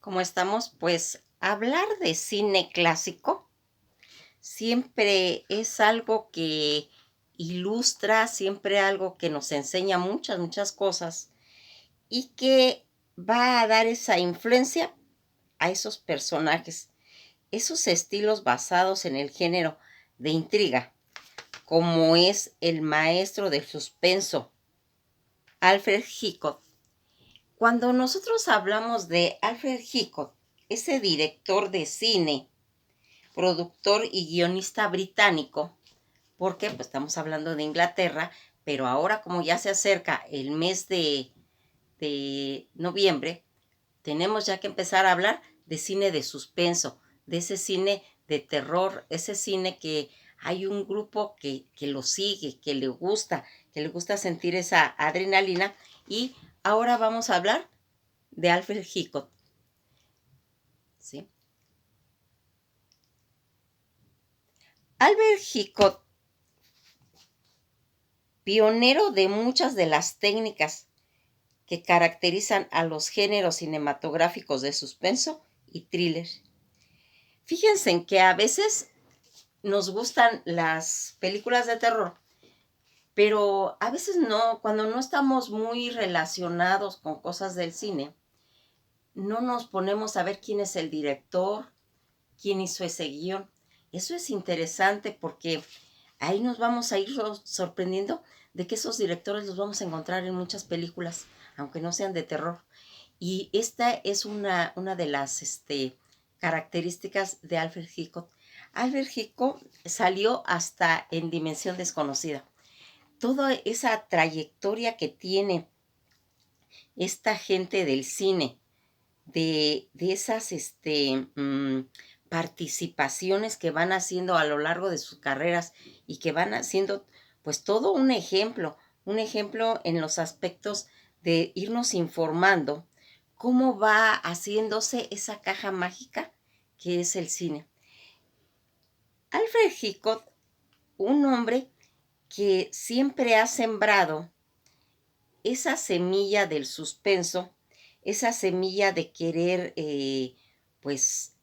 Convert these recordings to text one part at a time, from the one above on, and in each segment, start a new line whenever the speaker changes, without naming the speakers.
¿Cómo estamos? Pues hablar de cine clásico siempre es algo que ilustra, siempre algo que nos enseña muchas cosas y que va a dar esa influencia a esos personajes, esos estilos basados en el género de intriga, como es el maestro del suspenso, Alfred Hitchcock. Cuando nosotros hablamos de Alfred Hitchcock, ese director de cine, productor y guionista británico, porque pues estamos hablando de Inglaterra, pero ahora como ya se acerca el mes de noviembre, tenemos ya que empezar a hablar de cine de suspenso, de ese cine de terror, ese cine que hay un grupo que lo sigue, que le gusta sentir esa adrenalina. Y ahora vamos a hablar de Alfred Hitchcock, ¿sí? Albert Hitchcock, pionero de muchas de las técnicas que caracterizan a los géneros cinematográficos de suspenso y thriller. Fíjense en que a veces nos gustan las películas de terror, pero a veces no, cuando no estamos muy relacionados con cosas del cine, no nos ponemos a ver quién es el director, quién hizo ese guión. Eso es interesante porque ahí nos vamos a ir sorprendiendo de que esos directores los vamos a encontrar en muchas películas, aunque no sean de terror. Y esta es una de las características de Alfred Hitchcock. Alfred Hitchcock salió hasta en Dimensión Desconocida. Toda esa trayectoria que tiene esta gente del cine, de esas participaciones que van haciendo a lo largo de sus carreras y que van haciendo pues todo un ejemplo en los aspectos de irnos informando cómo va haciéndose esa caja mágica que es el cine. Alfred Hitchcock, un hombre que siempre ha sembrado esa semilla del suspenso, esa semilla de querer, pues,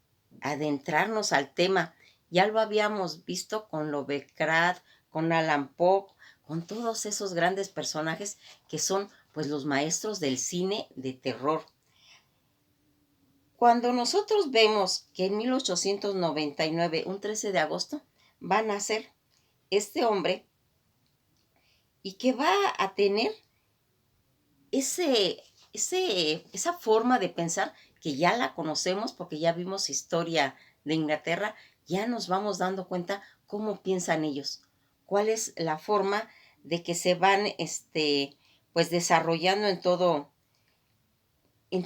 adentrarnos al tema. Ya lo habíamos visto con Lovecraft, con Alan Poe, con todos esos grandes personajes que son, pues, los maestros del cine de terror. Cuando nosotros vemos que en 1899, un 13 de agosto, va a nacer este hombre y que va a tener esa forma de pensar que ya la conocemos porque ya vimos historia de Inglaterra, ya nos vamos dando cuenta cómo piensan ellos, cuál es la forma de que se van pues desarrollando en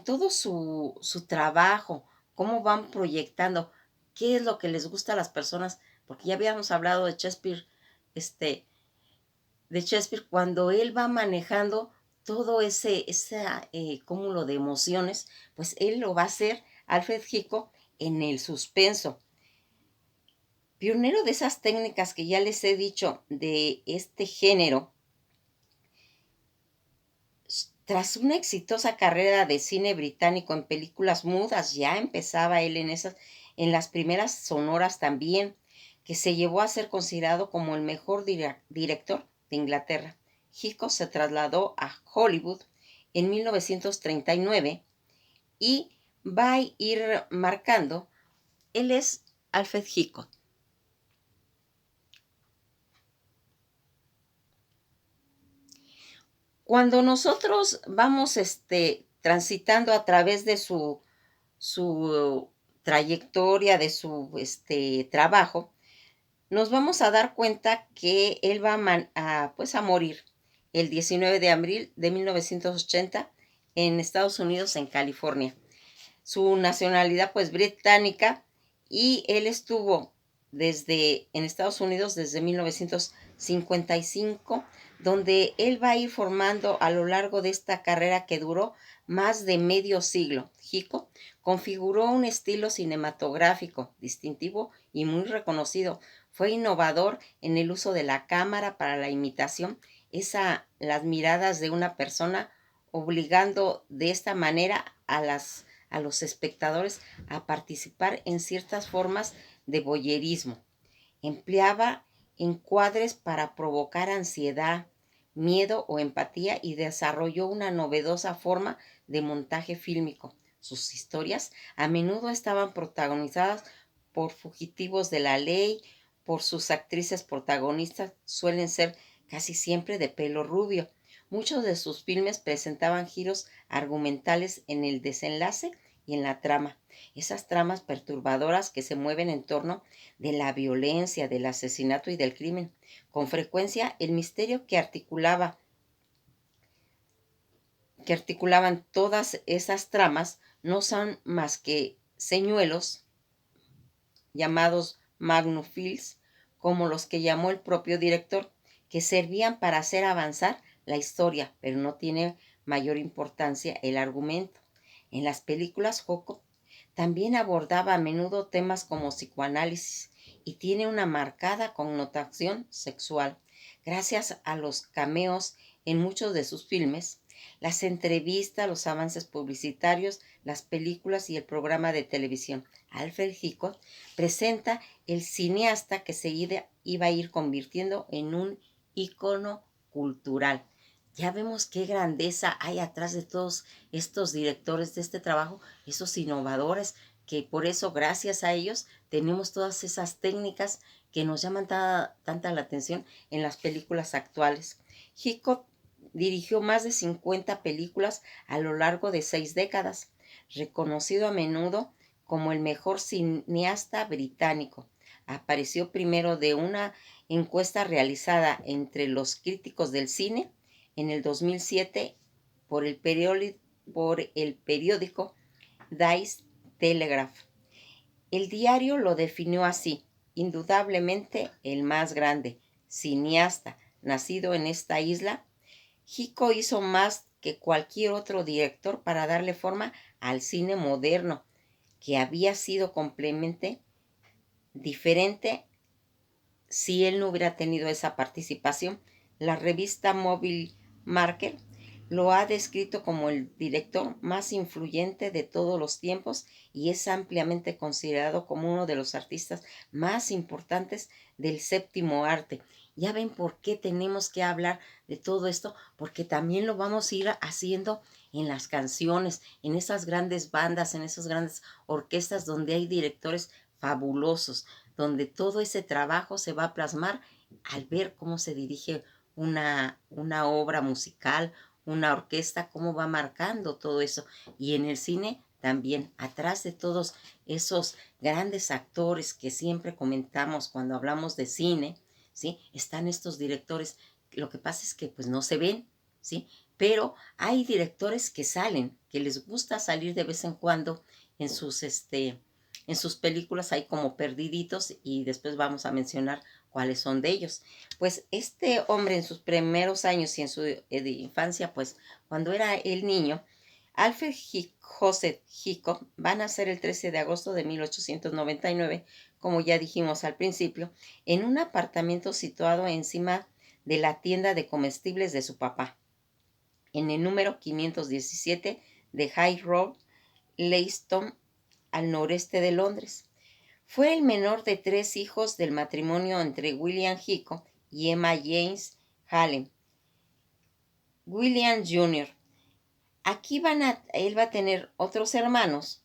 todo su trabajo, cómo van proyectando, qué es lo que les gusta a las personas, porque ya habíamos hablado este, de Shakespeare, cuando él va manejando todo ese cúmulo de emociones, pues él lo va a hacer, Alfred Hitchcock, en el suspenso. Pionero de esas técnicas que ya les he dicho de este género, tras una exitosa carrera de cine británico en películas mudas, ya empezaba él en las primeras sonoras también, que se llevó a ser considerado como el mejor director de Inglaterra. Hitchcock se trasladó a Hollywood en 1939 y va a ir marcando, él es Alfred Hitchcock. Cuando nosotros vamos transitando a través de su trayectoria, de su trabajo, nos vamos a dar cuenta que él va pues a morir el 19 de abril de 1980 en Estados Unidos, en California. Su nacionalidad pues británica, y él estuvo en Estados Unidos desde 1955, donde él va a ir formando a lo largo de esta carrera que duró más de medio siglo. Hitchcock configuró un estilo cinematográfico distintivo y muy reconocido. Fue innovador en el uso de la cámara para la imitación, las miradas de una persona, obligando de esta manera a los espectadores a participar en ciertas formas de voyerismo. Empleaba encuadres para provocar ansiedad, miedo o empatía y desarrolló una novedosa forma de montaje fílmico. Sus historias a menudo estaban protagonizadas por fugitivos de la ley, por sus actrices protagonistas suelen ser casi siempre de pelo rubio. Muchos de sus filmes presentaban giros argumentales en el desenlace y en la trama. Esas tramas perturbadoras que se mueven en torno de la violencia, del asesinato y del crimen. Con frecuencia, el misterio que articulaban todas esas tramas no son más que señuelos llamados magnufils, como los que llamó el propio director, que servían para hacer avanzar la historia, pero no tiene mayor importancia el argumento. En las películas, Joco también abordaba a menudo temas como psicoanálisis y tiene una marcada connotación sexual. Gracias a los cameos en muchos de sus filmes, las entrevistas, los avances publicitarios, las películas y el programa de televisión, Alfred Hitchcock presenta el cineasta que se iba a ir convirtiendo en un ícono cultural. Ya vemos qué grandeza hay atrás de todos estos directores de este trabajo, esos innovadores, que por eso, gracias a ellos, tenemos todas esas técnicas que nos llaman tanta la atención en las películas actuales. Hitchcock dirigió más de 50 películas a lo largo de 6 décadas, reconocido a menudo como el mejor cineasta británico. Apareció primero de una encuesta realizada entre los críticos del cine en el 2007 por el periódico Dice Telegraph. El diario lo definió así: indudablemente el más grande cineasta nacido en esta isla. Hitchcock hizo más que cualquier otro director para darle forma al cine moderno, que había sido completamente diferente si él no hubiera tenido esa participación. La revista Movie Marker lo ha descrito como el director más influyente de todos los tiempos y es ampliamente considerado como uno de los artistas más importantes del séptimo arte. Ya ven por qué tenemos que hablar de todo esto, porque también lo vamos a ir haciendo en las canciones, en esas grandes bandas, en esas grandes orquestas donde hay directores fabulosos, donde todo ese trabajo se va a plasmar al ver cómo se dirige una obra musical, una orquesta, cómo va marcando todo eso. Y en el cine también, atrás de todos esos grandes actores que siempre comentamos cuando hablamos de cine, ¿sí? Están estos directores. Lo que pasa es que pues no se ven, ¿sí? Pero hay directores que salen, que les gusta salir de vez en cuando en sus películas, hay como perdiditos y después vamos a mencionar cuáles son de ellos. Pues este hombre en sus primeros años y en su infancia, pues cuando era el niño, Alfred Joseph Hitchcock va a nacer el 13 de agosto de 1899, como ya dijimos al principio, en un apartamento situado encima de la tienda de comestibles de su papá, en el número 517 de High Road, Leicester, al noreste de Londres. Fue el menor de 3 hijos del matrimonio entre William Hitchcock y Emma James Hallam. William Jr. Aquí él va a tener otros hermanos,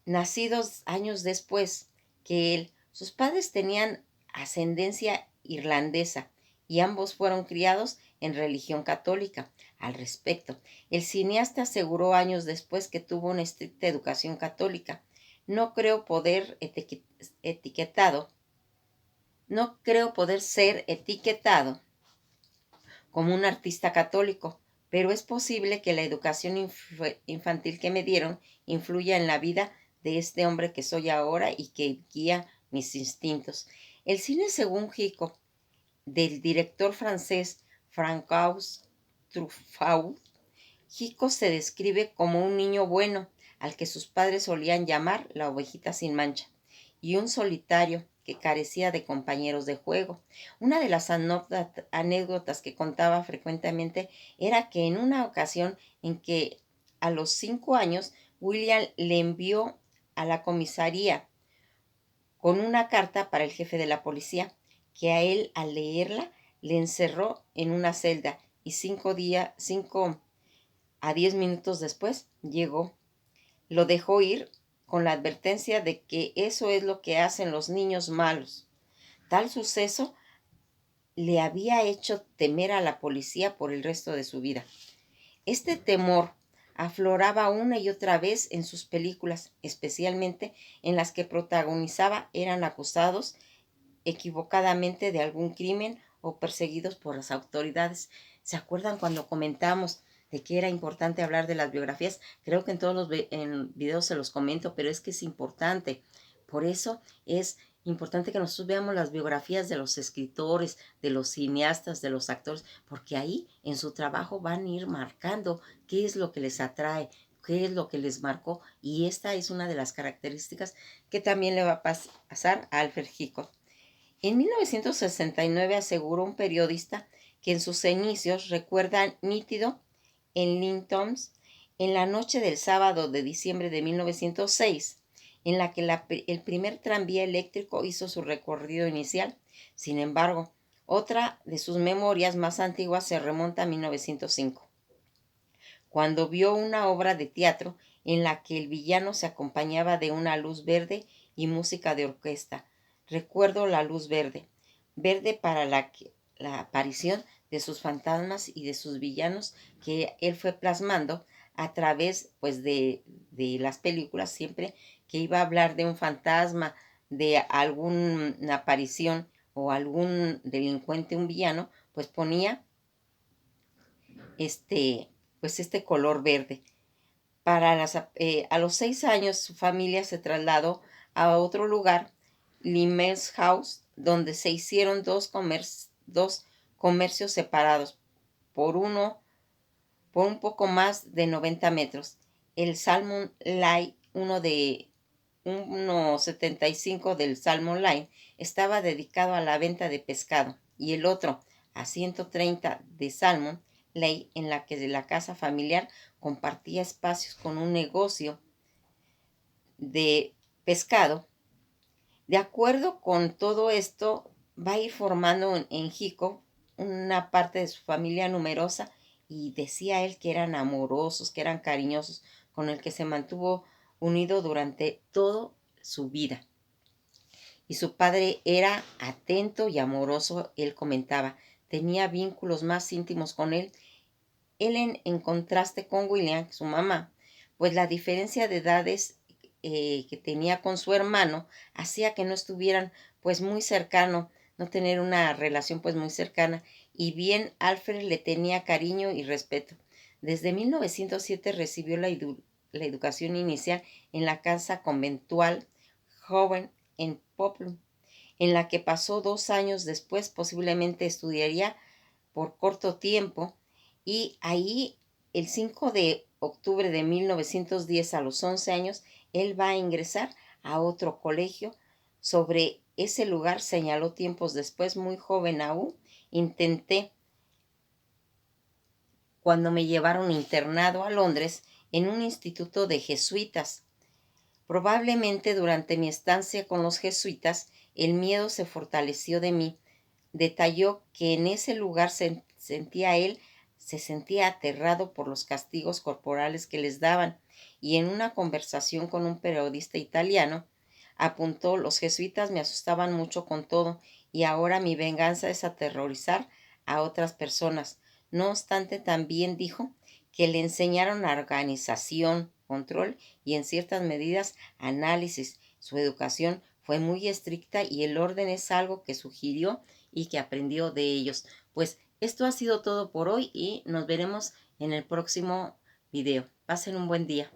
nacidos años después que él. Sus padres tenían ascendencia irlandesa y ambos fueron criados en religión católica. Al respecto, el cineasta aseguró años después que tuvo una estricta educación católica. No creo poder ser etiquetado como un artista católico, pero es posible que la educación infantil que me dieron influya en la vida de este hombre que soy ahora y que guía mis instintos. El cine, según Hitchcock, del director francés François Truffaut, Hitchcock se describe como un niño bueno, al que sus padres solían llamar la ovejita sin mancha, y un solitario que carecía de compañeros de juego. Una de las anécdotas que contaba frecuentemente era que en una ocasión en que a los 5 años William le envió a la comisaría con una carta para el jefe de la policía, que a él, al leerla, le encerró en una celda y 5 a 10 minutos después llegó. Lo dejó ir con la advertencia de que eso es lo que hacen los niños malos. Tal suceso le había hecho temer a la policía por el resto de su vida. Este temor afloraba una y otra vez en sus películas, especialmente en las que protagonizaba eran acusados equivocadamente de algún crimen o perseguidos por las autoridades. ¿Se acuerdan cuando comentamos de que era importante hablar de las biografías? Creo que en todos los videos se los comento, pero es que es importante. Por eso es importante que nosotros veamos las biografías de los escritores, de los cineastas, de los actores, porque ahí en su trabajo van a ir marcando qué es lo que les atrae, qué es lo que les marcó, y esta es una de las características que también le va a pasar a Alfred Hitchcock. En 1969 aseguró un periodista que en sus inicios recuerda nítido en Linton's en la noche del sábado de diciembre de 1906, en la que el primer tranvía eléctrico hizo su recorrido inicial. Sin embargo, otra de sus memorias más antiguas se remonta a 1905, cuando vio una obra de teatro en la que el villano se acompañaba de una luz verde y música de orquesta. Recuerdo la luz verde, verde para la aparición de sus fantasmas y de sus villanos que él fue plasmando a través pues de las películas, siempre que iba a hablar de un fantasma, de alguna aparición o algún delincuente, un villano, pues ponía este color verde. A los 6 años su familia se trasladó a otro lugar, Lime's House, donde se hicieron dos comercios separados por un poco más de 90 metros. El Salmon Line, uno de 1,75 del Salmon Line, estaba dedicado a la venta de pescado, y el otro, a 130 de Salmon Lane, en la que la casa familiar compartía espacios con un negocio de pescado. De acuerdo con todo esto, va a ir formando en Jico una parte de su familia numerosa, y decía él que eran amorosos, que eran cariñosos, con el que se mantuvo unido durante toda su vida. Y su padre era atento y amoroso, él comentaba, tenía vínculos más íntimos con él. En contraste con William, su mamá, pues la diferencia de edades que tenía con su hermano hacía que no estuvieran pues muy cercano, no tener una relación pues muy cercana, y bien Alfred le tenía cariño y respeto. Desde 1907 recibió la educación inicial en la casa conventual joven en Poplum, en la que pasó 2 años después. Posiblemente estudiaría por corto tiempo, y ahí el 5 de octubre de 1910, a los 11 años, él va a ingresar a otro colegio. Sobre ese lugar señaló tiempos después, muy joven aún, intenté, cuando me llevaron internado a Londres, en un instituto de jesuitas. Probablemente durante mi estancia con los jesuitas, el miedo se fortaleció de mí. Detalló que en ese lugar se sentía aterrado por los castigos corporales que les daban, y en una conversación con un periodista italiano, apuntó: los jesuitas me asustaban mucho con todo, y ahora mi venganza es aterrorizar a otras personas. No obstante, también dijo que le enseñaron organización, control y en ciertas medidas análisis. Su educación fue muy estricta y el orden es algo que sugirió y que aprendió de ellos. Pues esto ha sido todo por hoy, y nos veremos en el próximo video. Pasen un buen día.